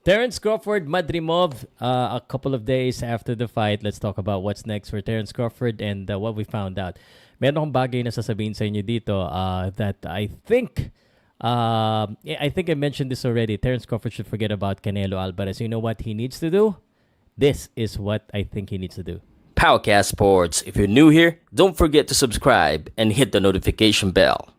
Terrence Crawford, Madrimov, a couple of days after the fight, let's talk about what's next for Terrence Crawford and what we found out. Meron akong bagay na sasabihin sa inyo dito that I think I mentioned this already. Terrence Crawford should forget about Canelo Alvarez. You know what he needs to do? This is what I think he needs to do. Powercast Sports. If you're new here, don't forget to subscribe and hit the notification bell.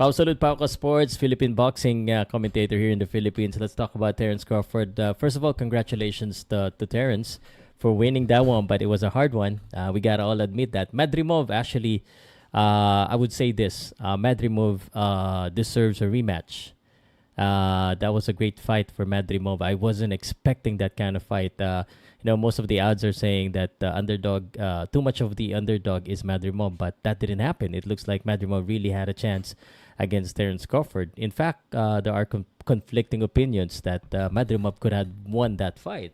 Pau Salud, Pauka Sports, Philippine boxing commentator here in the Philippines. Let's talk about Terrence Crawford. First of all, congratulations to Terrence for winning that one, but it was a hard one. We gotta all admit that. Madrimov actually, I would say this: Madrimov deserves a rematch. That was a great fight for Madrimov. I wasn't expecting that kind of fight. Most of the odds are saying that the underdog, too much of the underdog is Madrimov, but that didn't happen. It looks like Madrimov really had a chance against Terrence Crawford. In fact, there are conflicting opinions that Madrimov could have won that fight.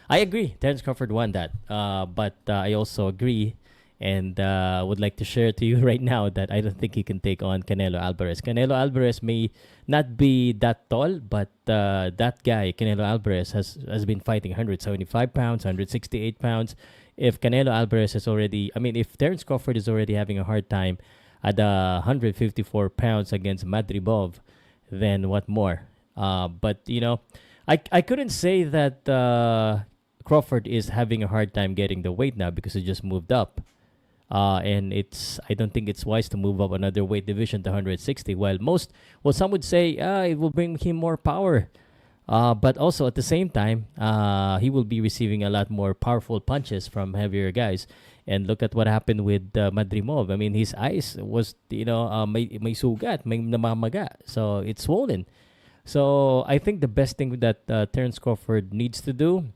I agree, Terrence Crawford won that, but I also agree and would like to share to you right now that I don't think he can take on Canelo Alvarez. Canelo Alvarez may not be that tall, but that guy, Canelo Alvarez, has been fighting 175 pounds, 168 pounds. If Canelo Alvarez if Terrence Crawford is already having a hard time at 154 pounds against Madrimov, then what more? I couldn't say that Crawford is having a hard time getting the weight now because he just moved up. And I don't think it's wise to move up another weight division to 160. Some would say it will bring him more power. But also at the same time, he will be receiving a lot more powerful punches from heavier guys. And look at what happened with Madrimov. I mean, his eyes was, may sugat, may namamaga. So it's swollen. So I think the best thing that Terrence Crawford needs to do,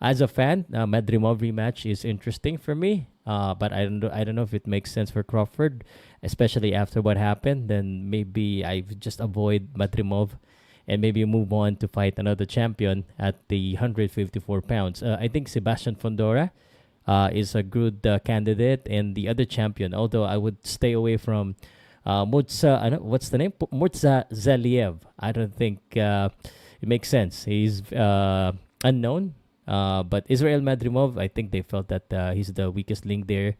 as a fan, Madrimov rematch is interesting for me. But I don't know if it makes sense for Crawford, especially after what happened. Then maybe I just avoid Madrimov and maybe move on to fight another champion at the 154 pounds. I think Sebastian Fondora is a good candidate, and the other champion, although I would stay away from what's the name? Murza Zaliev. I don't think it makes sense. He's unknown. But Israel Madrimov, I think they felt that he's the weakest link there.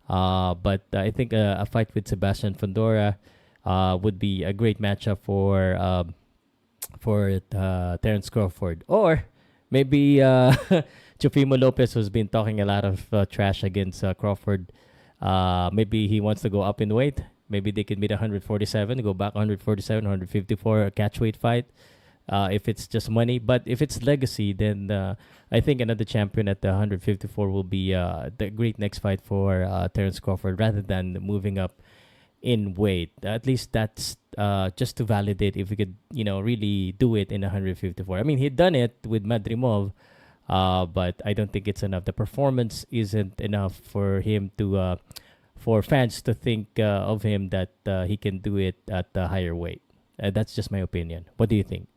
But I think a fight with Sebastian Fondora would be a great matchup for Terrence Crawford. Or maybe Chufimo Lopez, who's been talking a lot of trash against Crawford. Maybe he wants to go up in weight. Maybe they could meet 147, go back 147, 154, a catchweight fight. If it's just money. But if it's legacy, then I think another champion at the 154 will be the great next fight for Terrence Crawford rather than moving up in weight. At least that's just to validate if we could, really do it in 154. I mean, he'd done it with Madrimov, but I don't think it's enough. The performance isn't enough for him to, for fans to think of him that he can do it at the higher weight. That's just my opinion. What do you think?